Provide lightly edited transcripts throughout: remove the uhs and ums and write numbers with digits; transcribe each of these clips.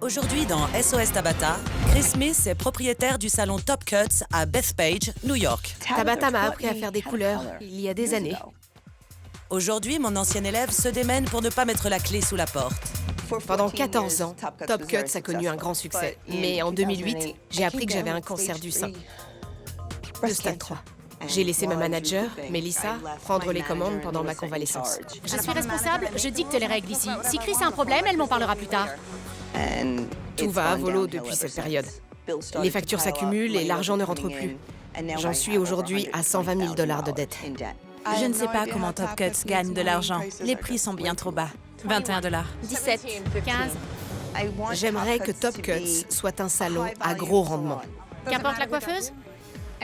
Aujourd'hui, dans SOS Tabata, Chris Smith est propriétaire du salon Top Cuts à Bethpage, New York. Tabata m'a appris à faire des couleurs il y a des années. Aujourd'hui, mon ancien élève se démène pour ne pas mettre la clé sous la porte. Pendant 14 ans, Top Cuts a connu un grand succès. Mais en 2008, j'ai appris que j'avais un cancer du sein. De stade 3. J'ai laissé ma manager, Melissa, prendre les commandes pendant ma convalescence. Je suis responsable, je dicte les règles ici. Si Chris a un problème, elle m'en parlera plus tard. Tout va à volo depuis cette période. Les factures s'accumulent et l'argent ne rentre plus. J'en suis aujourd'hui à 120 000 $ de dette. Je ne sais pas comment Top Cuts gagne de l'argent. Les prix sont bien trop bas. 21 $. 17, 15. J'aimerais que Top Cuts soit un salon à gros rendement. Qu'importe la coiffeuse?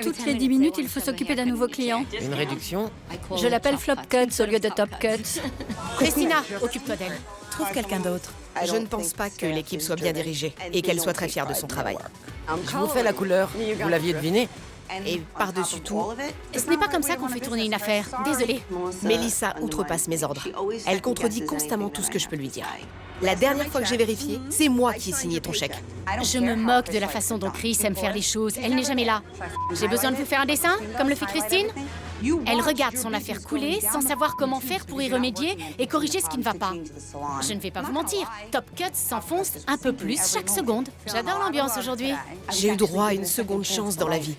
Toutes les 10 minutes, il faut s'occuper d'un nouveau client. Une réduction? Je l'appelle Flop Cuts au lieu de Top Cuts. Christina, occupe-toi d'elle. Trouve quelqu'un d'autre. Je ne pense pas que l'équipe soit bien dirigée et qu'elle soit très fière de son travail. Je vous fais la couleur. Vous l'aviez deviné? Et par-dessus tout, Ce n'est pas comme ça qu'on fait tourner une affaire. Désolée. Melissa outrepasse mes ordres. Elle contredit constamment tout ce que je peux lui dire. La dernière fois que j'ai vérifié, c'est moi qui ai signé ton chèque. Je me moque de la façon dont Chris aime faire les choses. Elle n'est jamais là. J'ai besoin de vous faire un dessin, comme le fait Christine? Elle regarde son affaire couler sans savoir comment faire pour y remédier et corriger ce qui ne va pas. Je ne vais pas vous mentir, Top Cuts s'enfonce un peu plus chaque seconde. J'adore l'ambiance aujourd'hui. J'ai eu droit à une seconde chance dans la vie.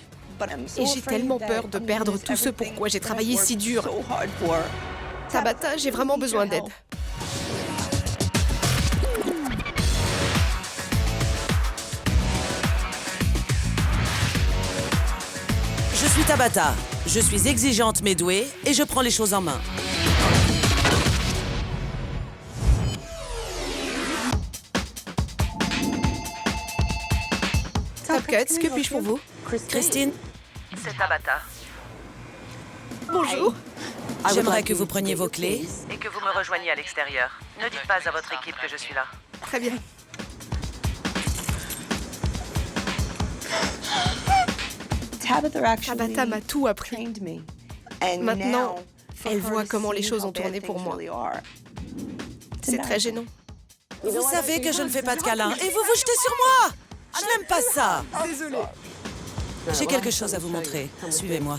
Et j'ai tellement peur de perdre tout ce pourquoi j'ai travaillé si dur. Tabata, j'ai vraiment besoin d'aide. Je suis Tabata. Je suis exigeante mais douée et je prends les choses en main. Top Cuts, que puis-je pour vous? Christine, C'est Tabata. Bonjour. j'aimerais que vous preniez vos clés. Et que vous me rejoigniez à l'extérieur. Ne dites pas à votre équipe que je suis là. Très bien. Tabata m'a tout appris. Maintenant, elle voit comment les choses ont tourné pour moi. C'est très gênant. Vous savez que je ne fais pas de câlins et vous vous jetez sur moi. Je n'aime pas ça. Désolée. J'ai quelque chose à vous montrer. Suivez-moi.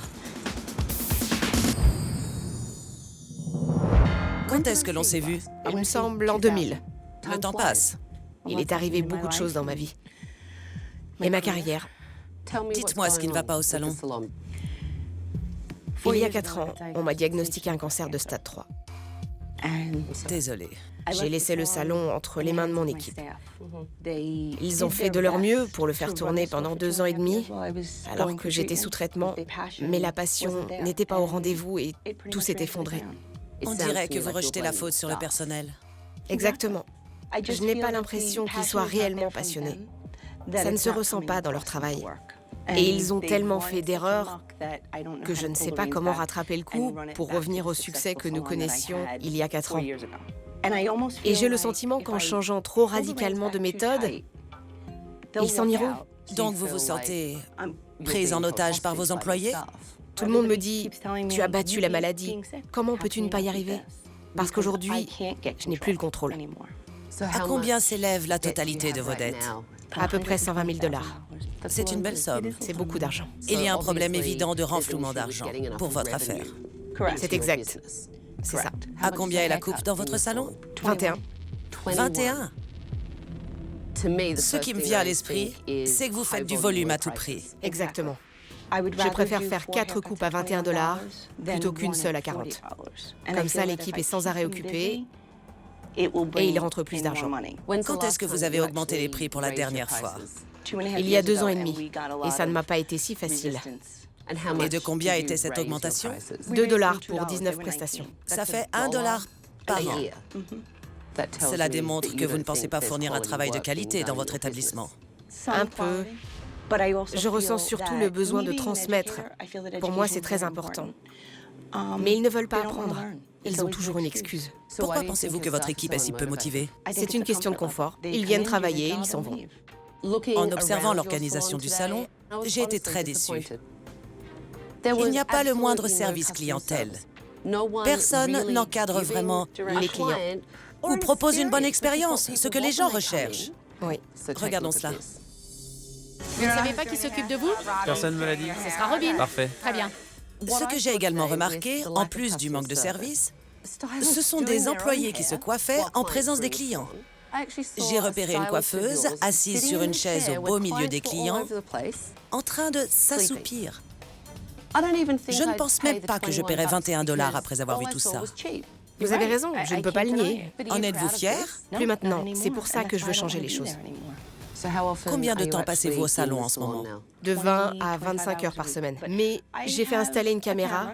Quand est-ce que l'on s'est vu? Il me semble en 2000. Le temps passe. Il est arrivé beaucoup de choses dans ma vie. Et ma carrière. Dites-moi ce qui ne va pas au salon. Il y a 4 ans, on m'a diagnostiqué un cancer de stade 3. Désolée. J'ai laissé le salon entre les mains de mon équipe. Ils ont fait de leur mieux pour le faire tourner pendant 2 ans et demi, alors que j'étais sous traitement, mais la passion n'était pas au rendez-vous et tout s'est effondré. On dirait que vous rejetez la faute sur le personnel. Exactement. Je n'ai pas l'impression qu'ils soient réellement passionnés. Ça ne se ressent pas dans leur travail. Et ils ont tellement fait d'erreurs que je ne sais pas comment rattraper le coup pour revenir au succès que nous connaissions il y a 4 ans. Et j'ai le sentiment qu'en changeant trop radicalement de méthode, ils s'en iront. Donc vous vous sentez prise en otage par vos employés? Tout le monde me dit « Tu as battu la maladie. Comment peux-tu ne pas y arriver ?» Parce qu'aujourd'hui, je n'ai plus le contrôle. À combien s'élève la totalité de vos dettes? À peu près 120 000 $. C'est une belle somme. C'est beaucoup d'argent. Il y a un problème évident de renflouement d'argent pour votre affaire. C'est exact. C'est ça. À combien est la coupe dans votre salon? 21. 21. Ce qui me vient à l'esprit, c'est que vous faites du volume à tout prix. Exactement. Je préfère faire 4 coupes à 21 $ plutôt qu'une seule à 40. Comme ça, l'équipe est sans arrêt occupée et il rentre plus d'argent. Quand est-ce que vous avez augmenté les prix pour la dernière fois? Il y a 2 ans et demi, et ça ne m'a pas été si facile. Et de combien était cette augmentation? 2 $ pour 19 prestations. Ça fait $1 par an. Cela démontre que vous ne pensez pas fournir un travail de qualité dans votre établissement. Un peu. Je ressens surtout le besoin de transmettre. Pour moi, c'est très important. Mais ils ne veulent pas apprendre. Ils ont toujours une excuse. Pourquoi pensez-vous que votre équipe est si peu motivée? C'est une question de confort. Ils viennent travailler, ils s'en vont. En observant l'organisation du salon, j'ai été très déçue. Il n'y a pas le moindre service clientèle. Personne n'encadre vraiment Les clients. ou propose une bonne expérience, ce que les gens recherchent. Oui. Regardons cela. Vous ne savez pas qui s'occupe de vous? Personne ne me l'a dit. Ce sera Robin. Parfait. Très bien. Ce que j'ai également remarqué, en plus du manque de service, ce sont des employés qui se coiffaient en présence des clients. J'ai repéré une coiffeuse assise sur une chaise au beau milieu des clients, en train de s'assoupir. Je ne pense même pas que je paierai 21 $ après avoir vu tout ça. Vous avez raison, je ne peux pas le nier. En êtes-vous fier? Plus maintenant, c'est pour ça que je veux changer les choses. Combien de temps passez-vous au salon en ce moment? De 20 à 25 heures par semaine. Mais j'ai fait installer une caméra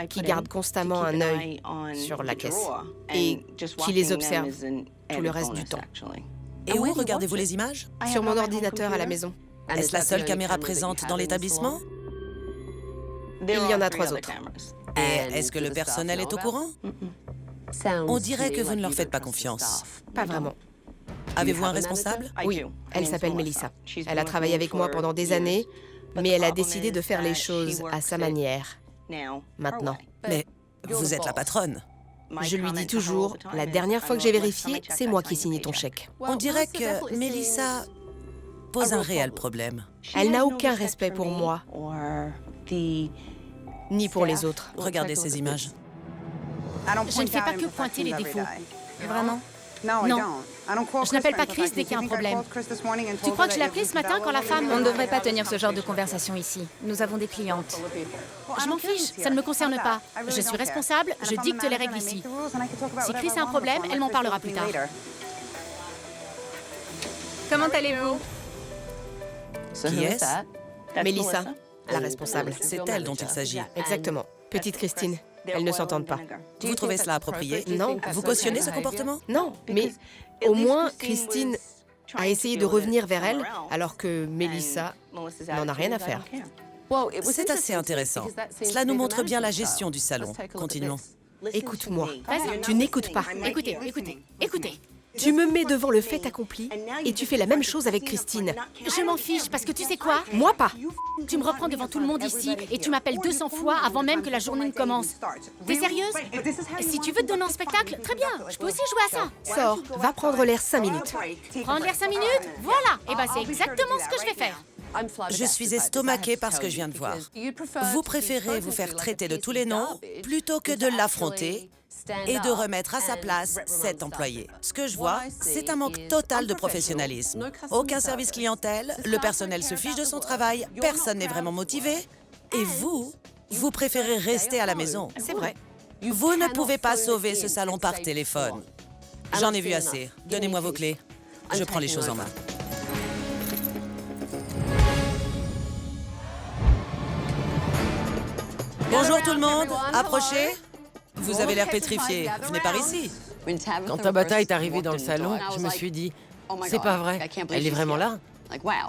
qui garde constamment un œil sur la caisse et qui les observe tout le reste du temps. Et où regardez-vous les images? Sur mon ordinateur à la maison. Est-ce la seule caméra présente dans l'établissement? Il y en a 3 autres. Et est-ce que le personnel est au courant? On dirait que vous ne leur faites pas confiance. Pas vraiment. Avez-vous un responsable? Oui, elle s'appelle Melissa. Elle a travaillé avec moi pendant des années, mais elle a décidé de faire les choses à sa manière. Maintenant. Mais vous êtes la patronne. Je lui dis toujours, la dernière fois que j'ai vérifié, c'est moi qui ai signé ton chèque. On dirait que Melissa pose un réel problème. Elle n'a aucun respect pour moi, ni pour les autres. Regardez ces images. Je ne fais pas que pointer les défauts. Vraiment? Non. Je n'appelle pas Chris dès qu'il y a un problème. Tu crois que je l'ai appelé ce matin quand la femme... On ne devrait pas tenir ce genre de conversation ici. Nous avons des clientes. Je m'en fiche, ça ne me concerne pas. Je suis responsable, je dicte les règles ici. Si Chris a un problème, elle m'en parlera plus tard. Comment allez-vous? Qui est-ce? Melissa, la responsable. C'est elle dont il s'agit. Exactement. Petite Christine. Elles ne s'entendent pas. Vous trouvez cela approprié? Non. Vous cautionnez ce comportement? Non, mais au moins Christine a essayé de revenir vers elle, alors que Melissa n'en a rien à faire. C'est assez intéressant. Cela nous montre bien la gestion du salon. Continuons. Écoute-moi. Vas-y. Tu n'écoutes pas. Écoutez. Tu me mets devant le fait accompli et tu fais la même chose avec Christine. Je m'en fiche, parce que tu sais quoi? Moi pas. Tu me reprends devant tout le monde ici et tu m'appelles 200 fois avant même que la journée ne commence. T'es sérieuse? Si tu veux te donner un spectacle, très bien, je peux aussi jouer à ça. Sors, va prendre l'air 5 minutes. Prendre l'air 5 minutes? Voilà. Et ben c'est exactement ce que je vais faire. Je suis estomaquée par ce que je viens de voir. Vous préférez vous faire traiter de tous les noms plutôt que de l'affronter et de remettre à sa place cet employé. Ce que je vois, c'est un manque total de professionnalisme. Aucun service clientèle, le personnel se fiche de son travail, personne n'est vraiment motivé. Et vous préférez rester à la maison. C'est vrai. Vous ne pouvez pas sauver ce salon par téléphone. J'en ai vu assez. Donnez-moi vos clés. Je prends les choses en main. Bonjour tout le monde, approchez. Vous avez l'air pétrifié. Venez par ici. Quand Tabata est arrivée dans le salon, je me suis dit, c'est pas vrai, elle est vraiment là.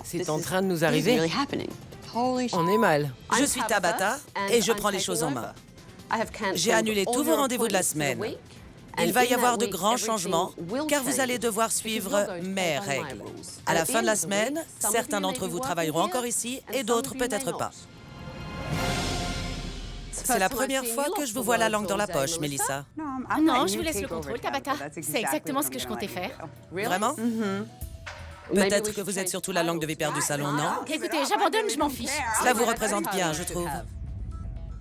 C'est en train de nous arriver. On est mal. Je suis Tabata et je prends les choses en main. J'ai annulé tous vos rendez-vous de la semaine. Il va y avoir de grands changements car vous allez devoir suivre mes règles. À la fin de la semaine, certains d'entre vous travailleront encore ici et d'autres peut-être pas. C'est la première fois que je vous vois la langue dans la poche, Melissa. Non, je vous laisse le contrôle, Tabata. C'est exactement ce que je comptais faire. Vraiment? Peut-être que vous êtes surtout la langue de vipère du salon, non? Écoutez, j'abandonne, je m'en fiche. Cela vous représente bien, je trouve.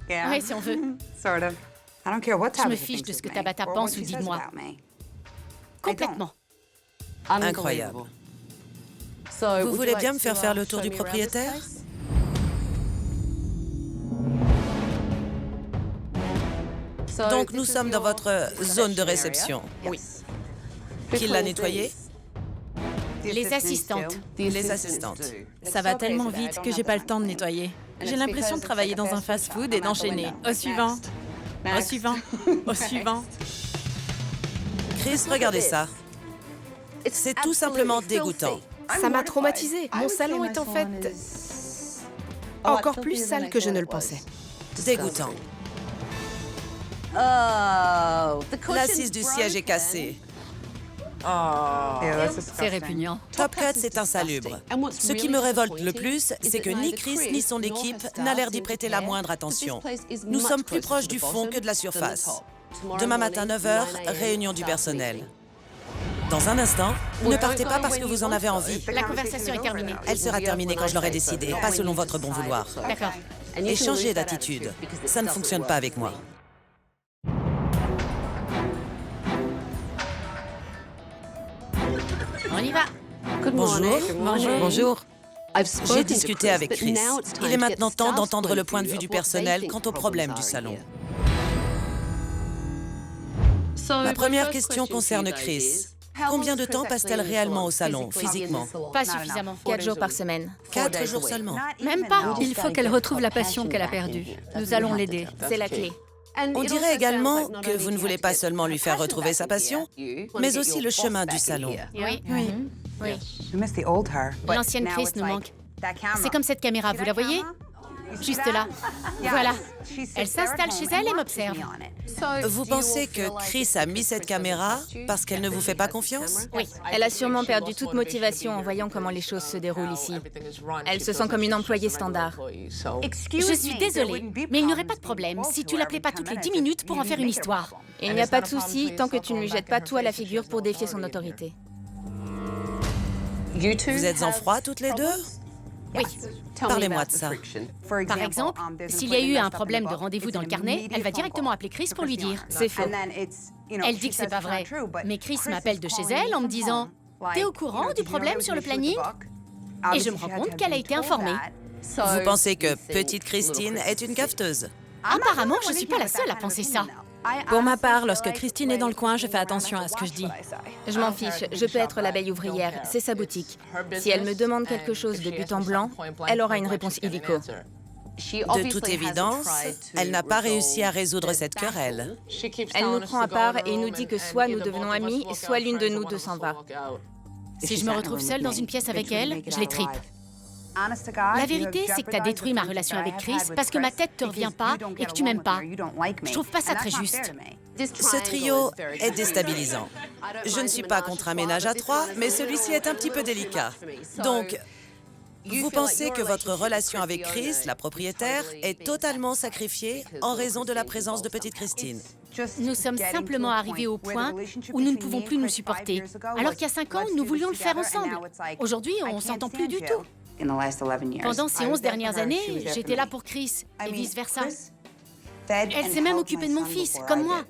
Oui, si on veut. Je me fiche de ce que Tabata pense ou dit de moi. Complètement. Incroyable. Vous voulez bien me faire le tour du propriétaire? Donc nous sommes dans votre zone de réception. Oui. Qui l'a nettoyé? Les assistantes. Les assistantes. Ça va tellement vite que j'ai pas le temps de nettoyer. J'ai l'impression de travailler dans un fast-food et d'enchaîner. Au suivant. Au suivant. Au suivant. Chris, regardez ça. C'est tout simplement dégoûtant. Ça m'a traumatisée. Mon salon est en fait encore plus sale que je ne le pensais. Dégoûtant. L'assise du siège est cassée. C'est répugnant. Top Cut, c'est insalubre. Ce qui me révolte le plus, c'est que ni Chris ni son équipe n'a l'air d'y prêter la moindre attention. Nous sommes plus proches du fond que de la surface. Demain matin, 9 h, réunion du personnel. Dans un instant, ne partez pas parce que vous en avez envie. La conversation est terminée. Elle sera terminée quand je l'aurai décidé, pas selon votre bon vouloir. D'accord. Et changez d'attitude. Ça ne fonctionne pas avec moi. On y va. Bonjour. Bonjour. Bonjour. J'ai discuté avec Chris. Il est maintenant temps d'entendre le point de vue du personnel quant au problème du salon. Ma première question concerne Chris. Combien de temps passe-t-elle réellement au salon, physiquement? Pas suffisamment. 4 jours par semaine. 4 jours seulement. Même pas. Il faut qu'elle retrouve la passion qu'elle a perdue. Nous allons l'aider. C'est la clé. On dirait également que vous ne voulez pas seulement lui faire retrouver sa passion, mais aussi le chemin du salon. Oui. Oui. Oui. L'ancienne Chris nous manque. C'est comme cette caméra, vous la voyez? Juste là. Voilà. Elle s'installe chez elle et m'observe. Vous pensez que Chris a mis cette caméra parce qu'elle ne vous fait pas confiance? Oui. Elle a sûrement perdu toute motivation en voyant comment les choses se déroulent ici. Elle se sent comme une employée standard. Je suis désolée, mais il n'y aurait pas de problème si tu l'appelais pas toutes les 10 minutes pour en faire une histoire. Il n'y a pas de souci tant que tu ne lui jettes pas tout à la figure pour défier son autorité. Vous êtes en froid toutes les deux? Oui. Parlez-moi de ça. Par exemple, s'il y a eu un problème de rendez-vous dans le carnet, elle va directement appeler Chris pour lui dire. C'est faux. Elle dit que c'est pas vrai. Mais Chris m'appelle de chez elle en me disant « T'es au courant du problème sur le planning ?» Et je me rends compte qu'elle a été informée. Vous pensez que petite Christine est une cafeteuse? Apparemment, je suis pas la seule à penser ça. Pour ma part, lorsque Christine est dans le coin, je fais attention à ce que je dis. Je m'en fiche, je peux être l'abeille ouvrière, c'est sa boutique. Si elle me demande quelque chose de but en blanc, elle aura une réponse illico. De toute évidence, elle n'a pas réussi à résoudre cette querelle. Elle nous prend à part et nous dit que soit nous devenons amis, soit l'une de nous deux s'en va. Si je me retrouve seule dans une pièce avec elle, je les tripe. La vérité, c'est que tu as détruit ma relation avec Chris parce que ma tête te revient pas et que tu m'aimes pas. Je trouve pas ça très juste. Ce trio est déstabilisant. Je ne suis pas contre un ménage à 3, mais celui-ci est un petit peu délicat. Donc, vous pensez que votre relation avec Chris, la propriétaire, est totalement sacrifiée en raison de la présence de petite Christine? Nous sommes simplement arrivés au point où nous ne pouvons plus nous supporter. Alors qu'il y a 5 ans, nous voulions le faire ensemble. Aujourd'hui, on s'entend plus du tout. Pendant ces 11 dernières années, j'étais là pour Chris et vice-versa. Elle s'est même occupée de mon fils, comme moi.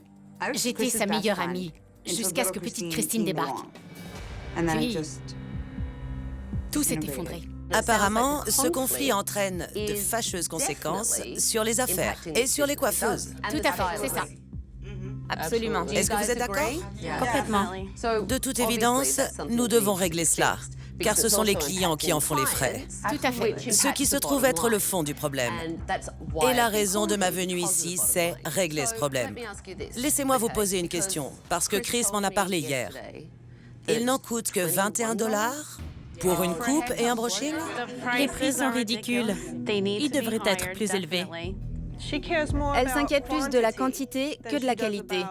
J'étais sa meilleure amie, jusqu'à ce que petite Christine débarque. Puis, tout s'est effondré. Apparemment, ce conflit entraîne de fâcheuses conséquences sur les affaires et sur les coiffeuses. Tout à fait, c'est ça. Absolument. Est-ce que vous êtes d'accord? Complètement. De toute évidence, nous devons régler cela, car ce sont les clients qui en font les frais. Tout à fait. Ce qui se trouve être le fond du problème. Et la raison de ma venue ici, c'est régler ce problème. Laissez-moi vous poser une question, parce que Chris m'en a parlé hier. Il n'en coûte que 21 $ pour une coupe et un brushing? Les prix sont ridicules. Ils devraient être plus élevés. Elle s'inquiète plus de la quantité que de la qualité.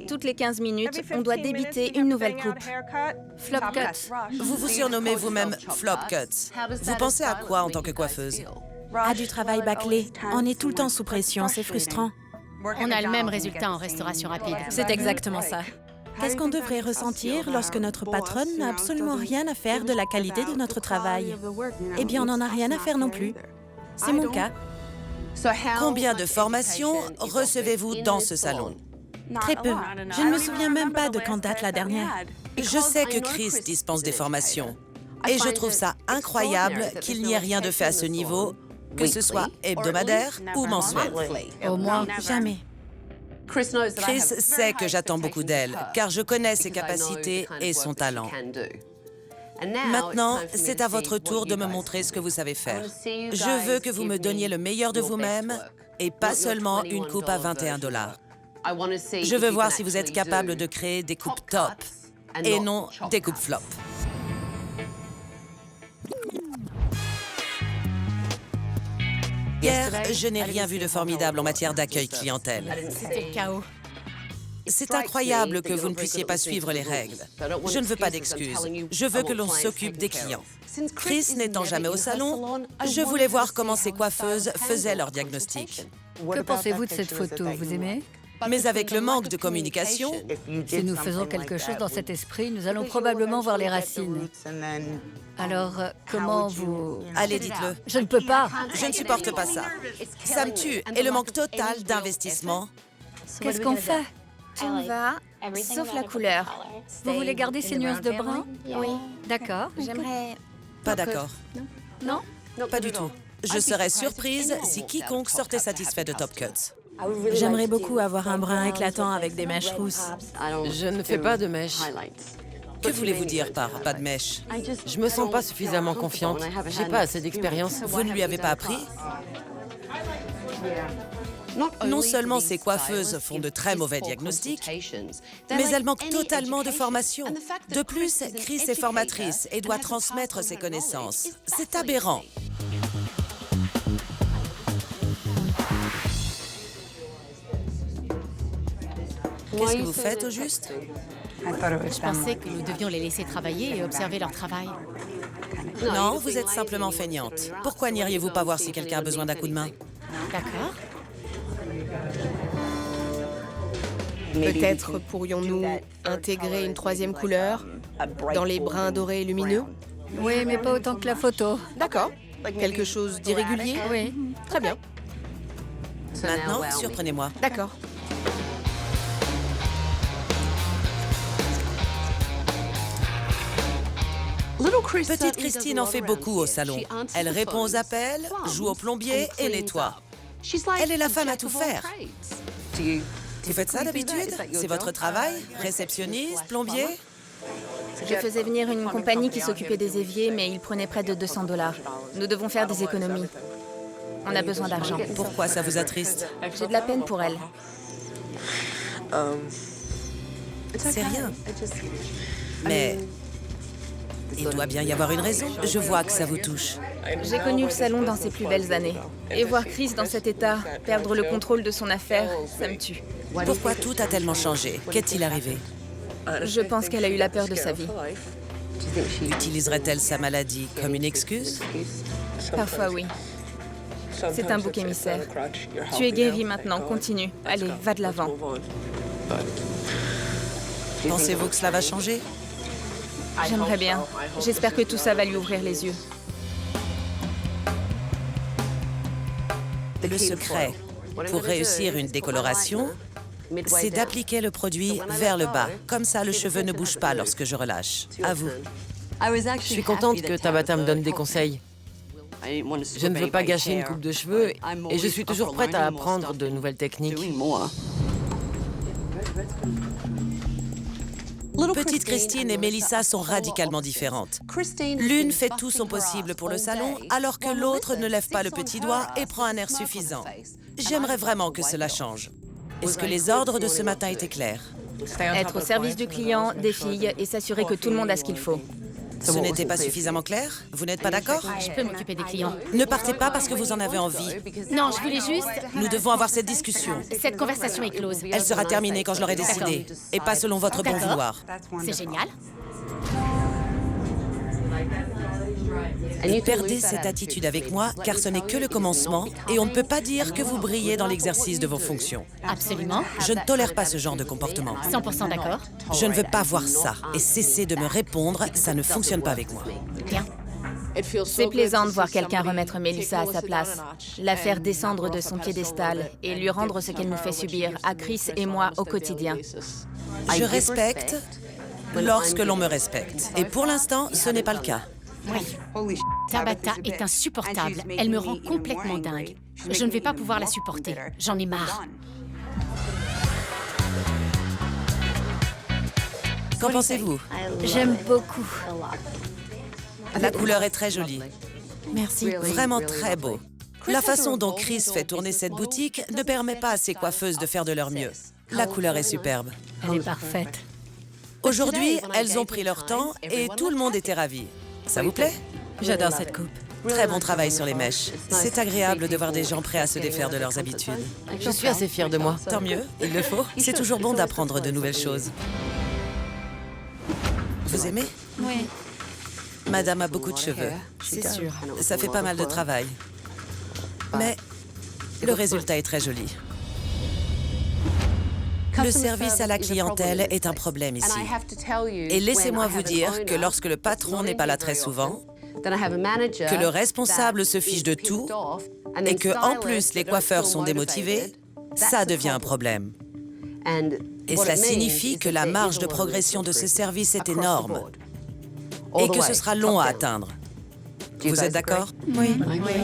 Toutes les 15 minutes, on doit débiter une nouvelle coupe. Flop cuts. Vous vous surnommez vous-même Flop Cuts. Vous pensez à quoi en tant que coiffeuse? À du travail bâclé. On est tout le temps sous pression, c'est frustrant. On a le même résultat en restauration rapide. C'est exactement ça. Qu'est-ce qu'on devrait ressentir lorsque notre patronne n'a absolument rien à faire de la qualité de notre travail? Eh bien, on n'en a rien à faire non plus. C'est mon cas. Combien de formations recevez-vous dans ce salon? Très peu. Je ne me souviens même pas de quand date la dernière. Je sais que Chris dispense des formations. Et je trouve ça incroyable qu'il n'y ait rien de fait à ce niveau, que ce soit hebdomadaire ou mensuel. Au moins, jamais. Chris sait que j'attends beaucoup d'elle, car je connais ses capacités et son talent. Maintenant, c'est à votre tour de me montrer ce que vous savez faire. Je veux que vous me donniez le meilleur de vous-même et pas seulement une coupe à 21 $. Je veux voir si vous êtes capable de créer des coupes top et non des coupes flop. Hier, je n'ai rien vu de formidable en matière d'accueil clientèle. C'était le chaos. C'est incroyable que vous ne puissiez pas suivre les règles. Je ne veux pas d'excuses. Je veux que l'on s'occupe des clients. Chris n'étant jamais au salon, je voulais voir comment ces coiffeuses faisaient leur diagnostic. Que pensez-vous de cette photo? Vous aimez? Mais avec le manque de communication, Si nous faisons quelque chose dans cet esprit, nous allons probablement voir les racines. Alors, comment vous... allez, dites-le. Je ne peux pas. Je ne supporte pas ça. Ça me tue. Et le manque total d'investissement. Qu'est-ce qu'on fait? Tout me va, sauf la couleur. Vous voulez garder ces nuances de brun? Oui. D'accord. J'aimerais... Pas d'accord. Non? Pas du tout. Je serais surprise si quiconque sortait satisfait de Top Cuts. J'aimerais beaucoup avoir un brun éclatant avec des mèches rousses. Je ne fais pas de mèches. Que voulez-vous dire par pas de mèche? Je me sens pas suffisamment confiante. J'ai pas assez d'expérience. Vous ne lui avez pas appris? Non seulement ces coiffeuses font de très mauvais diagnostics, mais elles manquent totalement de formation. De plus, Chris est formatrice et doit transmettre ses connaissances. C'est aberrant. Qu'est-ce que vous faites au juste? Je pensais que nous devions les laisser travailler et observer leur travail. Non, vous êtes simplement feignante. Pourquoi n'iriez-vous pas voir si quelqu'un a besoin d'un coup de main? D'accord. Peut-être pourrions-nous intégrer une troisième couleur dans les brins dorés lumineux? Oui, mais pas autant que la photo. D'accord. Quelque chose d'irrégulier? Oui. Très bien. Maintenant, surprenez-moi. D'accord. Petite Christine en fait beaucoup au salon. Elle répond aux appels, joue au plombier et nettoie. Elle est la femme à tout faire. Vous faites ça d'habitude? C'est votre travail? Réceptionniste, plombier? Je faisais venir une compagnie qui s'occupait des éviers, mais ils prenaient près de 200 $. Nous devons faire des économies. On a besoin d'argent. Pourquoi ça vous attriste? J'ai de la peine pour elle. C'est rien. Mais il doit bien y avoir une raison. Je vois que ça vous touche. J'ai connu le salon dans ses plus belles années. Et voir Chris dans cet état, perdre le contrôle de son affaire, ça me tue. Pourquoi tout a tellement changé? Qu'est-il arrivé? Je pense qu'elle a eu la peur de sa vie. Utiliserait-elle sa maladie comme une excuse? Parfois, oui. C'est un bouc émissaire. Tu es guéri maintenant, continue. Allez, va de l'avant. Pensez-vous que cela va changer? J'aimerais bien. J'espère que tout ça va lui ouvrir les yeux. Le secret pour réussir une décoloration, c'est d'appliquer le produit vers le bas. Comme ça, le cheveu ne bouge pas lorsque je relâche. À vous. Je suis contente que Tabata me donne des conseils. Je ne veux pas gâcher une coupe de cheveux et je suis toujours prête à apprendre de nouvelles techniques. Petite Christine et Melissa sont radicalement différentes. L'une fait tout son possible pour le salon, alors que l'autre ne lève pas le petit doigt et prend un air suffisant. J'aimerais vraiment que cela change. Est-ce que les ordres de ce matin étaient clairs? Être au service du client, des filles, et s'assurer que tout le monde a ce qu'il faut. Ce n'était pas suffisamment clair? Vous n'êtes pas d'accord? Je peux m'occuper des clients. Ne partez pas parce que vous en avez envie. Non, je voulais juste... Nous devons avoir cette discussion. Cette conversation est close. Elle sera terminée quand je l'aurai décidé, et pas selon votre bon D'accord. vouloir. C'est génial. Perdez cette attitude avec moi, car ce n'est que le commencement, et on ne peut pas dire que vous brillez dans l'exercice de vos fonctions. Absolument. Je ne tolère pas ce genre de comportement. 100% d'accord. Je ne veux pas voir ça, et cessez de me répondre, ça ne fonctionne pas avec moi. Bien. C'est plaisant de voir quelqu'un remettre Melissa à sa place, la faire descendre de son piédestal et lui rendre ce qu'elle nous fait subir à Chris et moi au quotidien. Je respecte lorsque l'on me respecte. Et pour l'instant, ce n'est pas le cas. Oui. Tabata est insupportable. Elle me rend complètement dingue. Je ne vais pas pouvoir la supporter. J'en ai marre. Qu'en pensez-vous? J'aime beaucoup. La couleur est très jolie. Merci. Vraiment très beau. La façon dont Chris fait tourner cette boutique ne permet pas à ses coiffeuses de faire de leur mieux. La couleur est superbe. Elle est parfaite. Aujourd'hui, elles ont pris leur temps et tout le monde était ravi. Ça vous plaît? J'adore cette coupe. Très bon travail sur les mèches. C'est agréable de voir des gens prêts à se défaire de leurs habitudes. Je suis assez fière de moi. Tant mieux, il le faut. C'est toujours bon d'apprendre de nouvelles choses. Vous aimez? Oui. Madame a beaucoup de cheveux. C'est sûr. Ça fait pas mal de travail. Mais le résultat est très joli. Le service à la clientèle est un problème ici. Et laissez-moi vous dire que lorsque le patron n'est pas là très souvent, que le responsable se fiche de tout et que, en plus, les coiffeurs sont démotivés, ça devient un problème. Et cela signifie que la marge de progression de ce service est énorme et que ce sera long à atteindre. Vous êtes d'accord? Oui.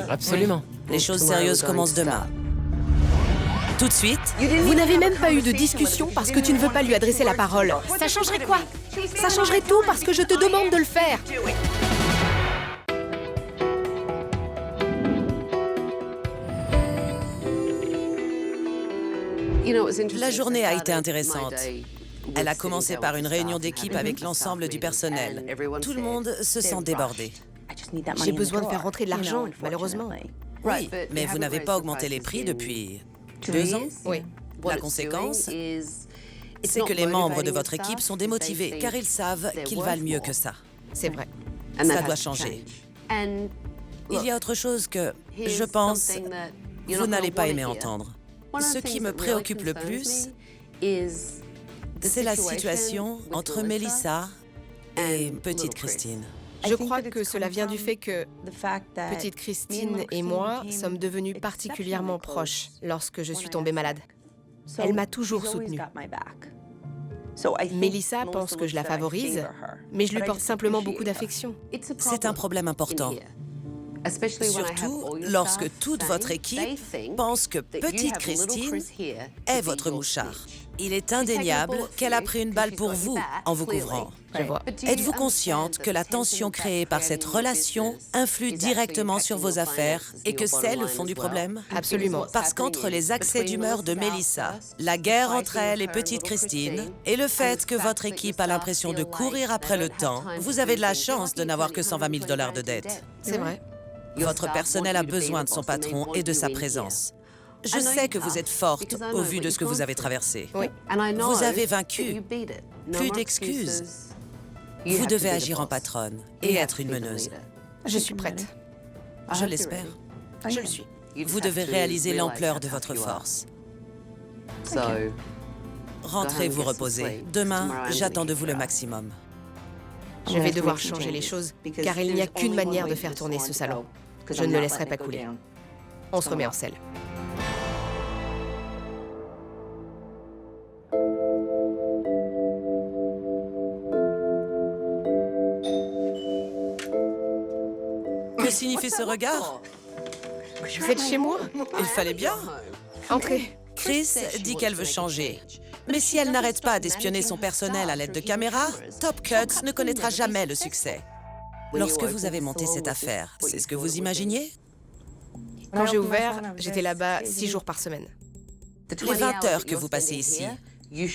Absolument. Les choses sérieuses commencent demain. Tout de suite, Vous n'avez même pas eu de discussion parce que tu ne veux pas lui adresser la parole. Ça changerait quoi? Ça changerait tout parce que je te demande de le faire. la journée a été intéressante. Elle a commencé par une réunion d'équipe avec l'ensemble du personnel. Tout le monde se sent débordé. J'ai besoin de faire rentrer de l'argent, malheureusement. Oui, mais vous n'avez pas augmenté les prix depuis 2 ans? Oui. La conséquence, c'est que les membres de votre équipe sont démotivés, car ils savent qu'ils valent mieux que ça. C'est vrai. Ça doit changer. Il y a autre chose que, je pense, vous n'allez pas aimer entendre. Ce qui me préoccupe le plus, c'est la situation entre Melissa et Petite Christine. Je crois que cela vient du fait que Petite Christine et moi sommes devenus particulièrement proches lorsque je suis tombée malade. Elle m'a toujours soutenue. Melissa pense que je la favorise, mais je lui porte simplement beaucoup d'affection. C'est un problème important. Surtout lorsque toute votre équipe pense que Petite Christine est votre mouchard. Il est indéniable qu'elle a pris une balle pour vous en vous couvrant. Je vois. Êtes-vous consciente que la tension créée par cette relation influe directement sur vos affaires et que c'est le fond du problème? Absolument. Parce qu'entre les accès d'humeur de Melissa, la guerre entre elle et Petite Christine, et le fait que votre équipe a l'impression de courir après le temps, vous avez de la chance de n'avoir que 120 000 $ de dette. C'est vrai. Votre personnel a besoin de son patron et de sa présence. Je sais que vous êtes forte au vu de ce que vous avez traversé. Oui. Vous avez vaincu. Plus d'excuses. Vous devez agir en patronne et être une meneuse. Je suis prête. Je l'espère. Je le suis. Vous devez réaliser l'ampleur de votre force. Rentrez vous reposer. Demain, j'attends de vous le maximum. Je vais devoir changer les choses, car il n'y a qu'une manière de faire tourner ce salon. Je ne le laisserai pas couler. On se remet en selle. Que signifie ce regard? Vous êtes chez moi? Il fallait bien. Entrez. Chris dit qu'elle veut changer. Mais si elle n'arrête pas d'espionner son personnel à l'aide de caméras, Top Cuts ne connaîtra jamais le succès. Lorsque vous avez monté cette affaire, c'est ce que vous imaginiez? Quand j'ai ouvert, j'étais là-bas 6 jours par semaine. Les 20 heures que vous passez ici,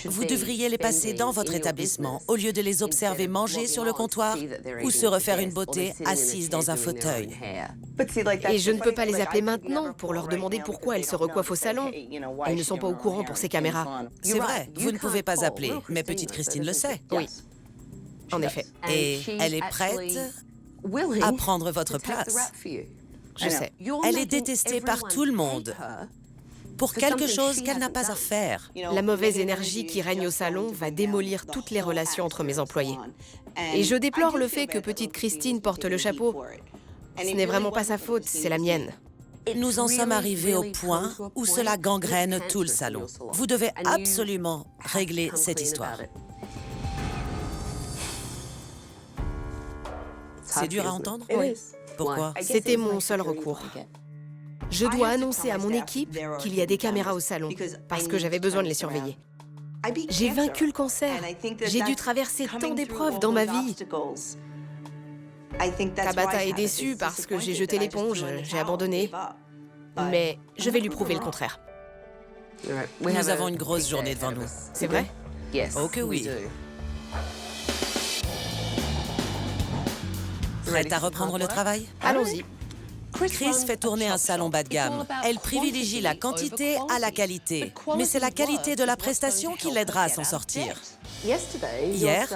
vous devriez les passer dans votre établissement au lieu de les observer manger sur le comptoir ou se refaire une beauté assise dans un fauteuil. Et je ne peux pas les appeler maintenant pour leur demander pourquoi elles se recoiffent au salon. Elles ne sont pas au courant pour ces caméras. C'est vrai, vous ne pouvez pas appeler, mais Petite Christine le sait. Oui, en effet. Et elle est prête à prendre votre place. Je sais. Elle est détestée par tout le monde pour quelque chose qu'elle n'a pas à faire. La mauvaise énergie qui règne au salon va démolir toutes les relations entre mes employés. Et je déplore le fait que Petite Christine porte le chapeau. Ce n'est vraiment pas sa faute, c'est la mienne. Nous en sommes arrivés au point où cela gangrène tout le salon. Vous devez absolument régler cette histoire. C'est dur à entendre? Oui. Pourquoi? C'était mon seul recours. Je dois annoncer à mon équipe qu'il y a des caméras au salon, parce que j'avais besoin de les surveiller. J'ai vaincu le cancer. J'ai dû traverser tant d'épreuves dans ma vie. Tabata est déçue parce que j'ai jeté l'éponge, j'ai abandonné. Mais je vais lui prouver le contraire. Nous avons une grosse journée devant nous. C'est vrai? Oh que oui. Prête à reprendre le travail? Allons-y. Chris fait tourner un salon bas de gamme. Elle privilégie la quantité à la qualité. Mais c'est la qualité de la prestation qui l'aidera à s'en sortir. Hier,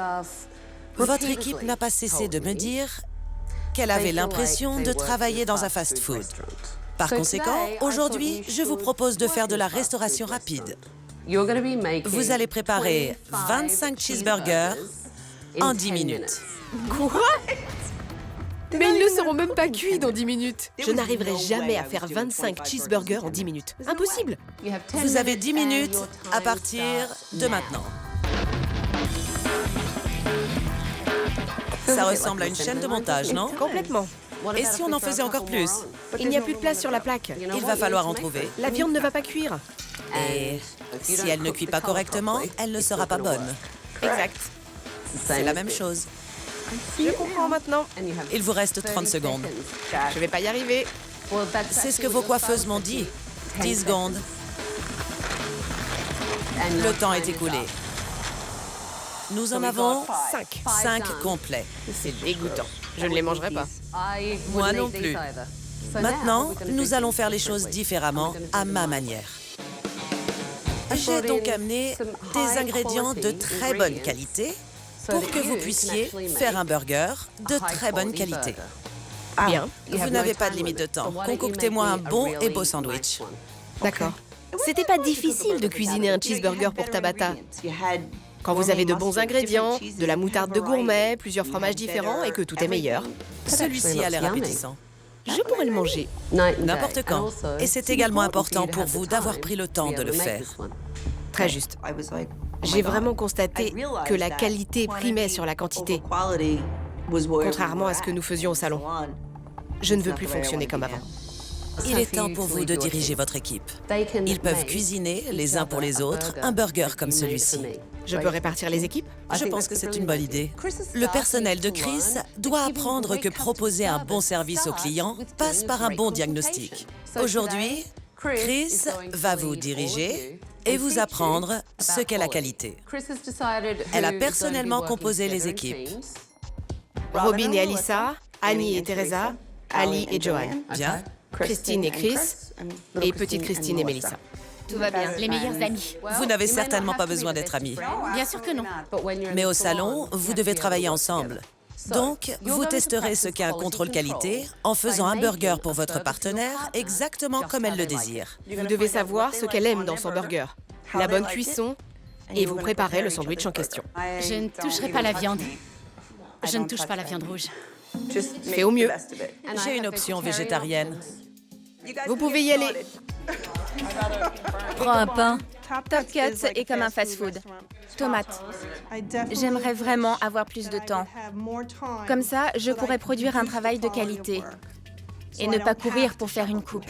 votre équipe n'a pas cessé de me dire qu'elle avait l'impression de travailler dans un fast-food. Par conséquent, aujourd'hui, je vous propose de faire de la restauration rapide. Vous allez préparer 25 cheeseburgers en 10 minutes. Quoi? Mais ils ne seront même pas cuits dans 10 minutes. Je n'arriverai jamais à faire 25 cheeseburgers en 10 minutes. Impossible. Vous avez 10 minutes à partir de maintenant. Ça ressemble à une chaîne de montage, non? Complètement. Et si on en faisait encore plus? Il n'y a plus de place sur la plaque. Il va falloir en trouver. La viande ne va pas cuire. Et si elle ne cuit pas correctement, elle ne sera pas bonne. Exact. C'est la même chose. Je comprends maintenant. Il vous reste 30 secondes. Je vais pas y arriver. C'est ce que vos coiffeuses m'ont dit. 10 secondes. Le temps est écoulé. Nous en avons 5. 5 complets. C'est dégoûtant. Je ne les mangerai pas. Moi non plus. Maintenant, nous allons faire les choses différemment, à ma manière. J'ai donc amené des ingrédients de très bonne qualité pour que vous puissiez faire un burger de très bonne qualité. Bien. Vous n'avez pas de limite de temps. Concoctez-moi un bon et beau sandwich. D'accord. C'était pas difficile de cuisiner un cheeseburger pour Tabata. Quand vous avez de bons ingrédients, de la moutarde de gourmet, plusieurs fromages différents et que tout est meilleur. Celui-ci a l'air appétissant. Je pourrais le manger. N'importe quand. Et c'est également important pour vous d'avoir pris le temps de le faire. Très juste. J'ai vraiment constaté que la qualité primait sur la quantité, contrairement à ce que nous faisions au salon. Je ne veux plus fonctionner comme avant. Il est temps pour vous de diriger votre équipe. Ils peuvent cuisiner, les uns pour les autres, un burger comme celui-ci. Je peux répartir les équipes? Je pense que c'est une bonne idée. Le personnel de Chris doit apprendre que proposer un bon service aux clients passe par un bon diagnostic. Aujourd'hui, Chris va vous diriger et vous apprendre ce qu'est la qualité. Elle a personnellement composé les équipes. Robin et Alyssa, Annie et Teresa, Ali et Joanne. Bien. Christine et Chris, et petite Christine et Melissa. Tout va bien. Les meilleurs amis. Vous n'avez certainement pas besoin d'être amis. Bien sûr que non. Mais au salon, vous devez travailler ensemble. Donc, vous testerez ce qu'est un contrôle qualité en faisant un burger pour votre partenaire exactement comme elle le désire. Vous devez savoir ce qu'elle aime dans son burger, la bonne cuisson, et vous préparez le sandwich en question. Je ne toucherai pas la viande. Je ne touche pas la viande rouge. Fais au mieux. J'ai une option végétarienne. Vous pouvez y aller. Prends un pain. Top Cut est comme un fast-food. Tomates. J'aimerais vraiment avoir plus de temps. Comme ça, je pourrais produire un travail de qualité et ne pas courir pour faire une coupe.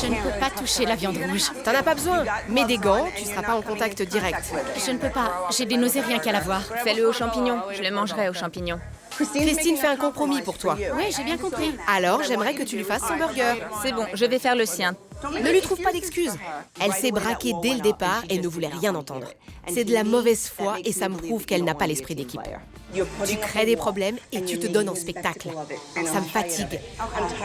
Je ne peux pas toucher la viande rouge. T'en as pas besoin. Mets des gants, tu seras pas en contact direct. Je ne peux pas. J'ai des nausées rien qu'à la voir. Fais-le aux champignons. Je le mangerai aux champignons. Christine fait un compromis pour toi. Oui, j'ai bien compris. Alors, j'aimerais que tu lui fasses son burger. C'est bon, je vais faire le sien. Ne lui trouve pas d'excuses. Elle s'est braquée dès le départ et ne voulait rien entendre. C'est de la mauvaise foi et ça me prouve qu'elle n'a pas l'esprit d'équipe. Tu crées des problèmes et tu te donnes en spectacle. Ça me fatigue.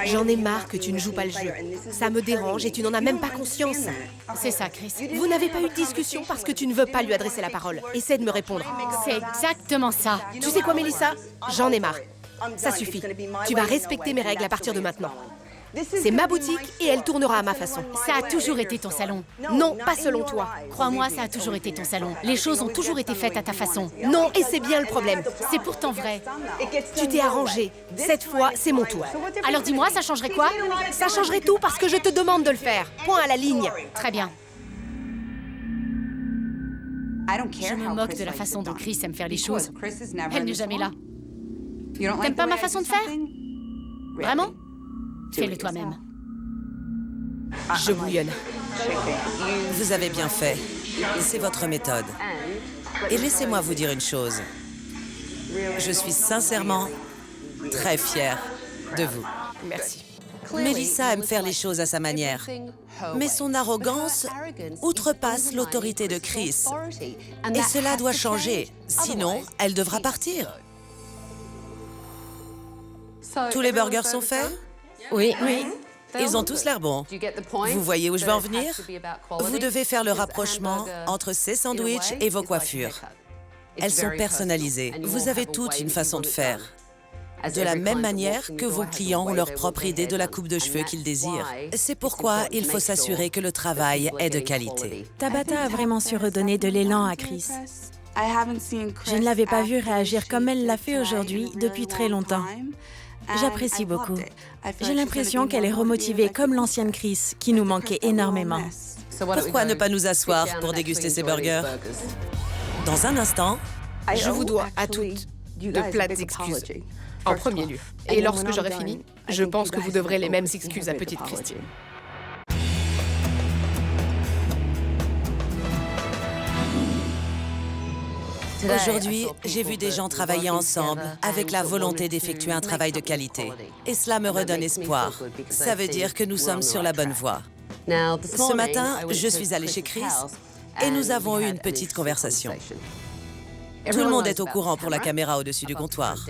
J'en ai marre que tu ne joues pas le jeu. Ça me dérange et tu n'en as même pas conscience. C'est ça, Chris. Vous n'avez pas eu de discussion parce que tu ne veux pas lui adresser la parole. Essaie de me répondre. C'est exactement ça. Tu sais quoi, Melissa? J'en ai marre. Ça suffit. Tu vas respecter mes règles à partir de maintenant. C'est ma boutique et elle tournera à ma façon. Ça a toujours été ton salon. Non, pas selon toi. Crois-moi, ça a toujours été ton salon. Les choses ont toujours été faites à ta façon. Non, et c'est bien le problème. C'est pourtant vrai. Tu t'es arrangé. Cette fois, c'est mon tour. Alors dis-moi, ça changerait quoi? Ça changerait tout parce que je te demande de le faire. Point à la ligne. Très bien. Je me moque de la façon dont Chris aime faire les choses. Elle n'est jamais là. T'aimes pas ma façon de faire? Vraiment? Fais-le toi-même. Je bouillonne. Vous avez bien fait. C'est votre méthode. Et laissez-moi vous dire une chose. Je suis sincèrement très fière de vous. Merci. Melissa aime faire les choses à sa manière. Mais son arrogance outrepasse l'autorité de Chris. Et cela doit changer. Sinon, elle devra partir. Tous les burgers sont faits? Oui. Ils ont tous l'air bons. Vous voyez où je veux en venir? Vous devez faire le rapprochement entre ces sandwichs et vos coiffures. Elles sont personnalisées. Vous avez toutes une façon de faire. de la même manière que vos clients ont leur propre idée de la coupe de cheveux qu'ils désirent. C'est pourquoi il faut s'assurer que le travail est de qualité. Tabata a vraiment su redonner de l'élan à Chris. Je ne l'avais pas vue réagir comme elle l'a fait aujourd'hui depuis très longtemps. J'apprécie beaucoup. J'ai l'impression qu'elle est remotivée comme l'ancienne Chris, qui nous manquait énormément. Pourquoi ne pas nous asseoir pour déguster ces burgers? Dans un instant, Je vous dois à toutes de plates excuses, en premier lieu. Et lorsque j'aurai fini, je pense que vous devrez les mêmes excuses à petite Christine. aujourd'hui, j'ai vu des gens travailler ensemble avec la volonté d'effectuer un travail de qualité. Et cela me redonne espoir. Ça veut dire que nous sommes sur la bonne voie. Ce matin, je suis allée chez Chris et nous avons eu une petite conversation. Tout le monde est au courant pour la caméra au-dessus du comptoir.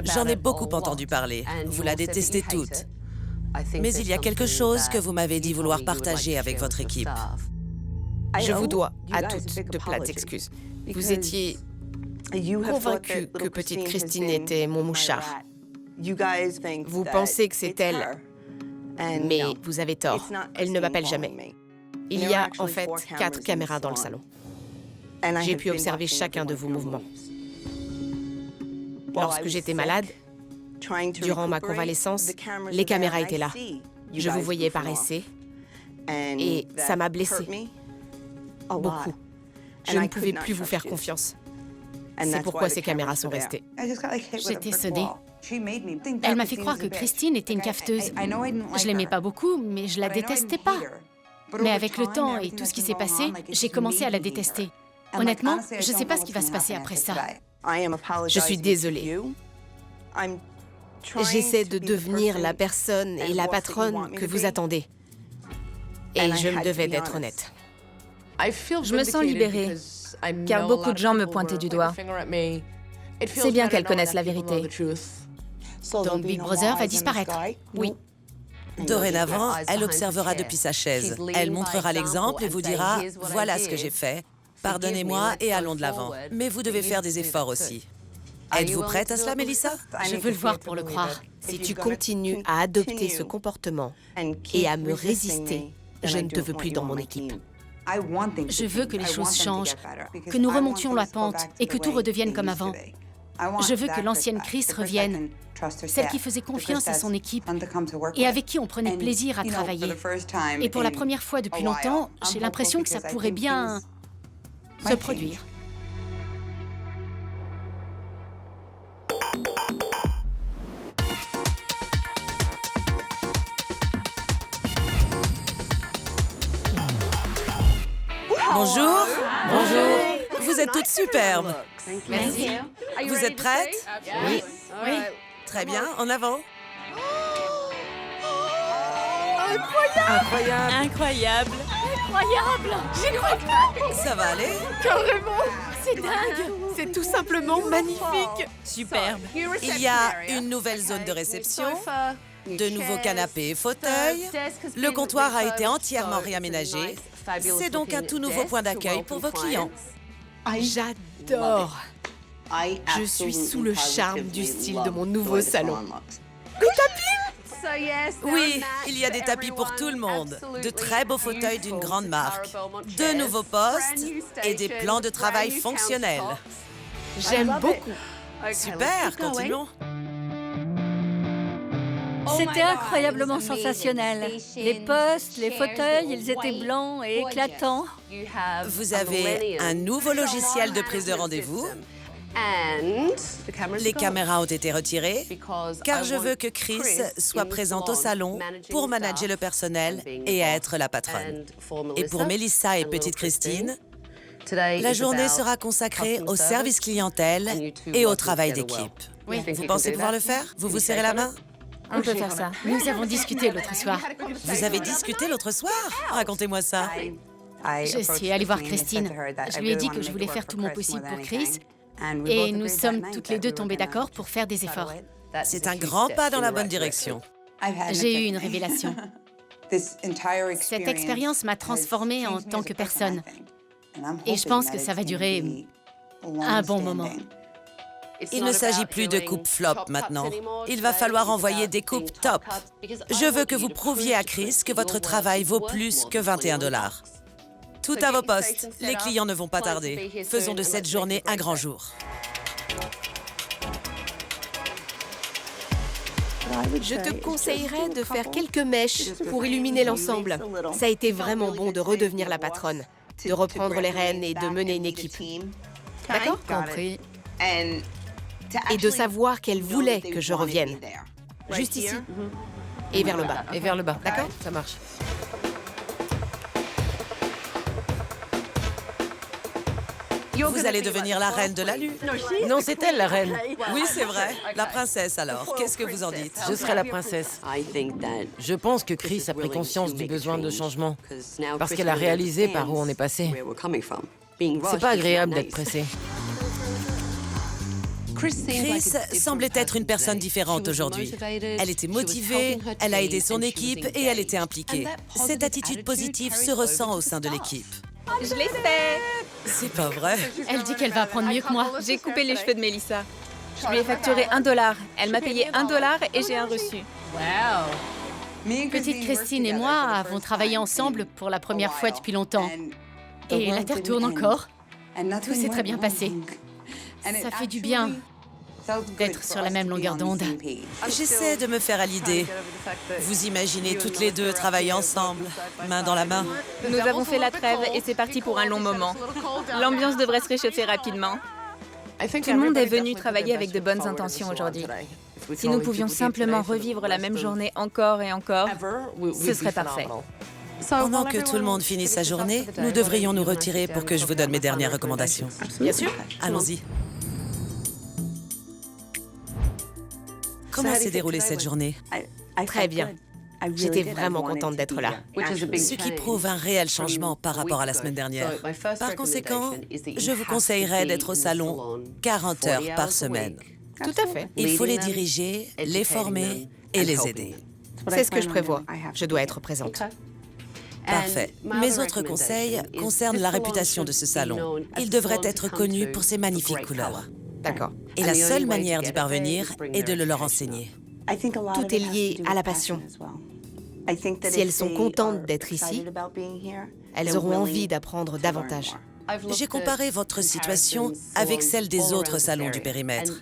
J'en ai beaucoup entendu parler. Vous la détestez toute. Mais il y a quelque chose que vous m'avez dit vouloir partager avec votre équipe. Je vous dois à toutes de plates excuses. Vous étiez convaincus que petite Christine était mon mouchard. Vous pensez que c'est elle, mais vous avez tort. Elle ne m'appelle jamais. Il y a en fait 4 caméras dans le salon. J'ai pu observer chacun de vos mouvements. Lorsque j'étais malade, durant ma convalescence, les caméras étaient là. Je vous voyais paresser et ça m'a blessée. Beaucoup. Je ne pouvais plus vous faire confiance. C'est pourquoi ces caméras sont restées. J'étais sonnée. Elle m'a fait croire que Christine était une cafeteuse. Je l'aimais pas beaucoup, mais je la détestais pas. Mais avec le temps et tout ce qui s'est passé, j'ai commencé à la détester. Honnêtement, je sais pas ce qui va se passer après ça. Je suis désolée. J'essaie de devenir la personne et la patronne que vous attendez. Et je me devais d'être honnête. Je me sens libérée, car beaucoup de gens me pointaient du doigt. C'est bien qu'elles connaissent la vérité. Donc Big Brother va disparaître. Oui. Dorénavant, elle observera depuis sa chaise. Elle montrera l'exemple et vous dira « Voilà ce que j'ai fait. Pardonnez-moi et allons de l'avant. » Mais vous devez faire des efforts aussi. Êtes-vous prête à cela, Melissa? Je veux le voir pour le croire. Si tu continues à adopter ce comportement et à me résister, je ne te veux plus dans mon équipe. Je veux que les choses changent, que nous remontions la pente et que tout redevienne comme avant. Je veux que l'ancienne Chris revienne, celle qui faisait confiance à son équipe et avec qui on prenait plaisir à travailler. Et pour la première fois depuis longtemps, j'ai l'impression que ça pourrait bien se produire. Bonjour. Bonjour. Vous êtes toutes superbes. Merci. Vous êtes prêtes? Oui. Oui. Très bien, en avant. Incroyable! Incroyable! Incroyable! J'y crois pas! Ça va aller? C'est dingue! C'est tout simplement magnifique. Superbe! Il y a une nouvelle zone de réception, de nouveaux canapés et fauteuils. Le comptoir a été entièrement réaménagé. C'est donc un tout nouveau point d'accueil pour vos clients. J'adore. Je suis sous le charme du style de mon nouveau salon. Oui, il y a des tapis pour tout le monde, de très beaux fauteuils d'une grande marque, de nouveaux postes et des plans de travail fonctionnels. J'aime beaucoup. Super, continuons. C'était incroyablement sensationnel. Les postes, les fauteuils, ils étaient blancs et éclatants. Vous avez un nouveau logiciel de prise de rendez-vous. Les caméras ont été retirées, car je veux que Chris soit présente au salon pour manager le personnel et être la patronne. Et pour Melissa et petite Christine, la journée sera consacrée au service clientèle et au travail d'équipe. Oui. Vous pensez pouvoir le faire? Vous vous serrez la main? On peut faire ça. Nous avons discuté l'autre soir. Vous avez discuté l'autre soir? Racontez-moi ça. Je suis allée voir Christine. Je lui ai dit que je voulais faire tout mon possible pour Chris. Et nous sommes toutes les deux tombées d'accord pour faire des efforts. C'est un grand pas dans la bonne direction. J'ai eu une révélation. Cette expérience m'a transformée en tant que personne. Et je pense que ça va durer un bon moment. Il ne s'agit plus de coupes flop maintenant. Il va falloir envoyer des coupes top. Je veux que vous prouviez à Chris que votre travail vaut plus que 21 $. Tout à vos postes. Les clients ne vont pas tarder. Faisons de cette journée un grand jour. Je te conseillerais de faire quelques mèches pour illuminer l'ensemble. Ça a été vraiment bon de redevenir la patronne, de reprendre les rênes et de mener une équipe. D'accord ? Compris. Et de savoir qu'elle voulait que je revienne. Juste ici. Et vers le bas. Et vers le bas. D'accord, ça marche. Vous allez devenir la reine de la lune. Non, c'est elle la reine. Oui, c'est vrai. La princesse, alors. Qu'est-ce que vous en dites? Je serai la princesse. Je pense que Chris a pris conscience du besoin de changement, parce qu'elle a réalisé par où on est passé. C'est pas agréable d'être pressé. Chris semblait être une personne différente aujourd'hui. Elle était motivée, elle a aidé son équipe et elle était impliquée. Cette attitude positive se ressent au sein de l'équipe. Je l'ai fait! C'est pas vrai. Elle dit qu'elle va apprendre mieux que moi. J'ai coupé les cheveux de Mélissa. Je lui ai facturé $1. Elle m'a payé $1 et j'ai un reçu. Petite Christine et moi avons travaillé ensemble pour la première fois depuis longtemps. Et la Terre tourne encore. Tout s'est très bien passé. Ça fait du bien d'être sur la même longueur d'onde. J'essaie de me faire à l'idée. Vous imaginez toutes les deux travailler ensemble, main dans la main. Nous avons fait la trêve et c'est parti pour un long moment. L'ambiance devrait se réchauffer rapidement. Tout le monde est venu travailler avec de bonnes intentions aujourd'hui. Si nous pouvions simplement revivre la même journée encore et encore, ce serait parfait. Pendant que tout le monde finit sa journée, nous devrions nous retirer pour que je vous donne mes dernières recommandations. Bien sûr. Allons-y. Comment s'est déroulée cette journée? Très bien. J'étais vraiment contente d'être là. Ce qui prouve un réel changement par rapport à la semaine dernière. Par conséquent, je vous conseillerais d'être au salon 40 heures par semaine. Tout à fait. Il faut les diriger, les former et les aider. C'est ce que je prévois. Je dois être présente. Parfait. Mes autres conseils concernent la réputation de ce salon. Il devrait être connu pour ses magnifiques couleurs. D'accord. Et la seule manière d'y parvenir est de le leur enseigner. Tout est lié à la passion. Si elles sont contentes d'être ici, elles auront envie d'apprendre davantage. J'ai comparé votre situation avec celle des autres salons du périmètre.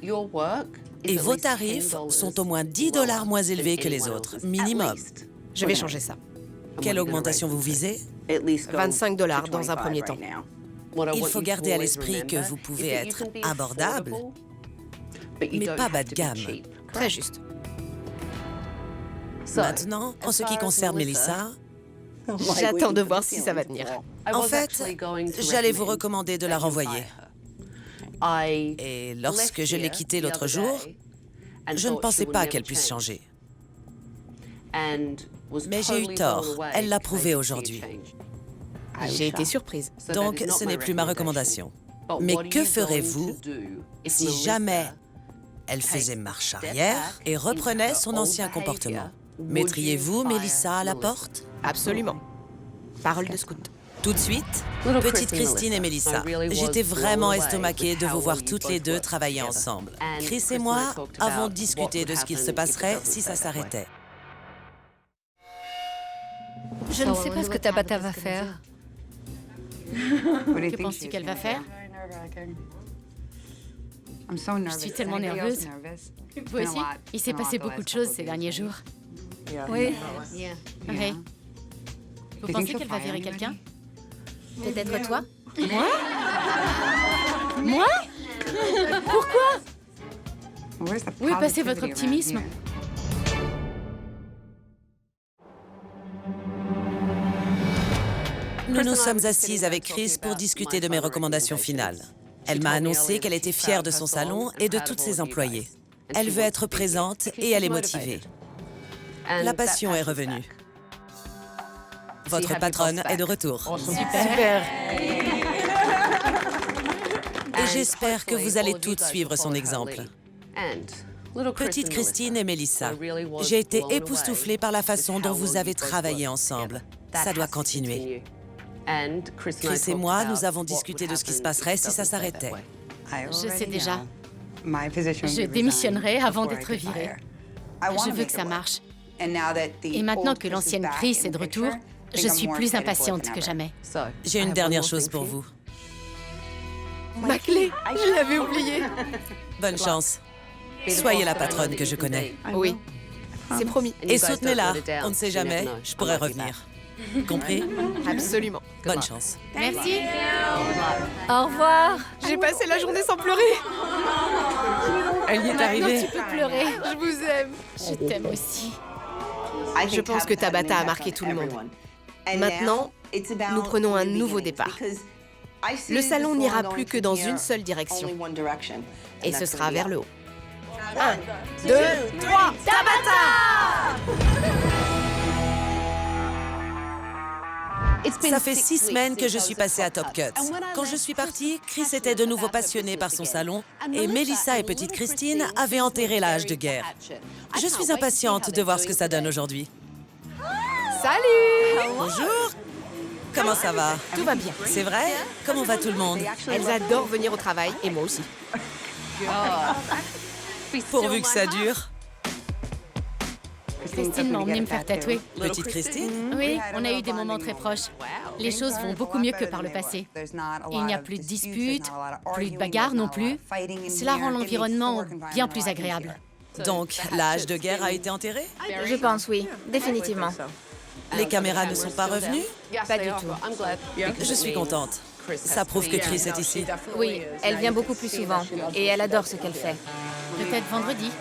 Et vos tarifs sont au moins 10 $ moins élevés que les autres, minimum. Je vais changer ça. Quelle augmentation vous visez? 25 $ dans un premier temps. Il faut garder à l'esprit que vous pouvez être abordable, mais pas bas de gamme. Très juste. Maintenant, en ce qui concerne Mélissa, J'attends de voir si ça va tenir. en fait, j'allais vous recommander de la renvoyer. Et lorsque je l'ai quittée l'autre jour, je ne pensais pas qu'elle puisse changer. Mais j'ai eu tort. Elle l'a prouvé aujourd'hui. J'ai été surprise. Donc, ce n'est plus ma recommandation. Mais que ferez-vous si jamais elle faisait marche arrière et reprenait son ancien comportement? Mettriez-vous Mélissa à la porte? Absolument. Parole de scout. Tout de suite, petite Christine et Mélissa. J'étais vraiment estomaquée de vous voir toutes les deux travailler ensemble. Chris et moi avons discuté de ce qu'il se passerait si ça s'arrêtait. Je ne sais pas ce que Tabata va faire. Que penses-tu qu'elle va faire? Je suis tellement nerveuse. Vous aussi? Il s'est passé beaucoup de choses ces derniers jours. Oui. Oui. Vous pensez qu'elle va virer quelqu'un? Peut-être toi? Moi? Moi? Pourquoi? Où est passé votre optimisme? Nous nous sommes assises avec Chris pour discuter de mes recommandations finales. Elle m'a annoncé qu'elle était fière de son salon et de toutes ses employées. Elle veut être présente et elle est motivée. La passion est revenue. Votre patronne est de retour. Super. Et j'espère que vous allez toutes suivre son exemple. Petite Christine et Mélissa, j'ai été époustouflée par la façon dont vous avez travaillé ensemble. Ça doit continuer. Chris et moi, nous avons discuté de ce qui se passerait si ça s'arrêtait. Je sais déjà. Je démissionnerai avant d'être virée. Je veux que ça marche. Et maintenant que l'ancienne Chris est de retour, je suis plus impatiente que jamais. J'ai une dernière chose pour vous. Ma clé, je l'avais oubliée. Bonne chance. Soyez la patronne que je connais. Oui, c'est promis. Et soutenez-la. On ne sait jamais, je pourrais revenir. Compris? Absolument. Bonne chance. Merci. Au revoir. J'ai passé la journée sans pleurer. Elle y est Maintenant, arrivée. tu peux pleurer. Je vous aime. Je t'aime aussi. Je pense que Tabata a marqué tout le monde. Maintenant, nous prenons un nouveau départ. Le salon n'ira plus que dans une seule direction. Et ce sera vers le haut. 1, 2, 3, Ça fait 6 semaines que je suis passée à Top Cut. Quand je suis partie, Chris était de nouveau passionné par son salon et Melissa et petite Christine avaient enterré l'âge de guerre. Je suis impatiente de voir ce que ça donne aujourd'hui. Salut! Bonjour! Comment ça va? Tout va bien. C'est vrai? Comment va tout le monde? Elles adorent venir au travail, et moi aussi. Pourvu que ça dure. Christine m'a emmenée me faire tatouer. Petite Christine? Oui, on a eu des moments très proches. Les choses vont beaucoup mieux que par le passé. Il n'y a plus de disputes, plus de bagarres non plus. Cela rend l'environnement bien plus agréable. Donc, l'âge de guerre a été enterré? Je pense, oui, définitivement. Les caméras ne sont pas revenues? Pas du tout. Je suis contente. Ça prouve que Chris est ici. Oui, elle vient beaucoup plus souvent et elle adore ce qu'elle fait. Peut-être vendredi.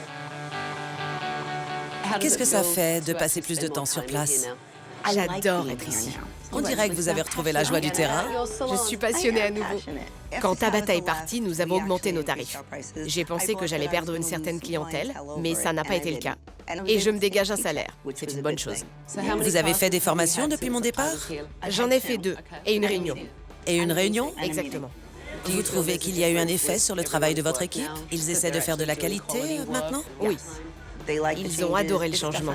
Qu'est-ce que ça fait de passer plus de temps sur place? J'adore être ici. On dirait que vous avez retrouvé la joie du terrain. Je suis passionnée à nouveau. Quand Tabata est partie, nous avons augmenté nos tarifs. J'ai pensé que j'allais perdre une certaine clientèle, mais ça n'a pas été le cas. Et je me dégage un salaire. C'est une bonne chose. Vous avez fait des formations depuis mon départ? J'en ai fait 2 et une réunion. Et une réunion? Exactement. Vous trouvez qu'il y a eu un effet sur le travail de votre équipe? Ils essaient de faire de la qualité maintenant? Oui. Ils ont adoré le changement.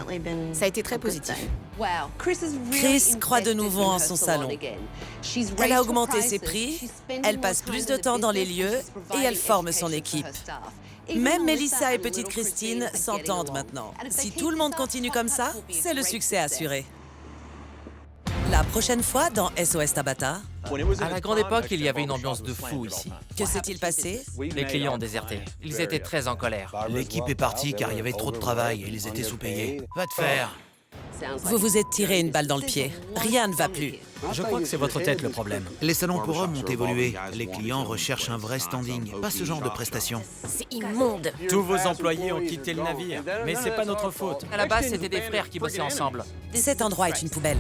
Ça a été très positif. Chris croit de nouveau en son salon. Elle a augmenté ses prix, elle passe plus de temps dans les lieux et elle forme son équipe. Même Melissa et petite Christine s'entendent maintenant. Si tout le monde continue comme ça, c'est le succès assuré. La prochaine fois dans SOS Tabata, À la grande époque, il y avait une ambiance de fou ici. que s'est-il passé? Les clients ont déserté. Ils étaient très en colère. L'équipe est partie car il y avait trop de travail et ils étaient sous-payés. Va te faire. Vous vous êtes tiré une balle dans le pied. Rien ne va plus. Je crois que c'est votre tête le problème. Les salons pour hommes ont évolué. Les clients recherchent un vrai standing, pas ce genre de prestations. C'est immonde. Tous vos employés ont quitté le navire. Mais c'est pas notre faute. À la base, c'était des frères qui bossaient ensemble. Cet endroit est une poubelle.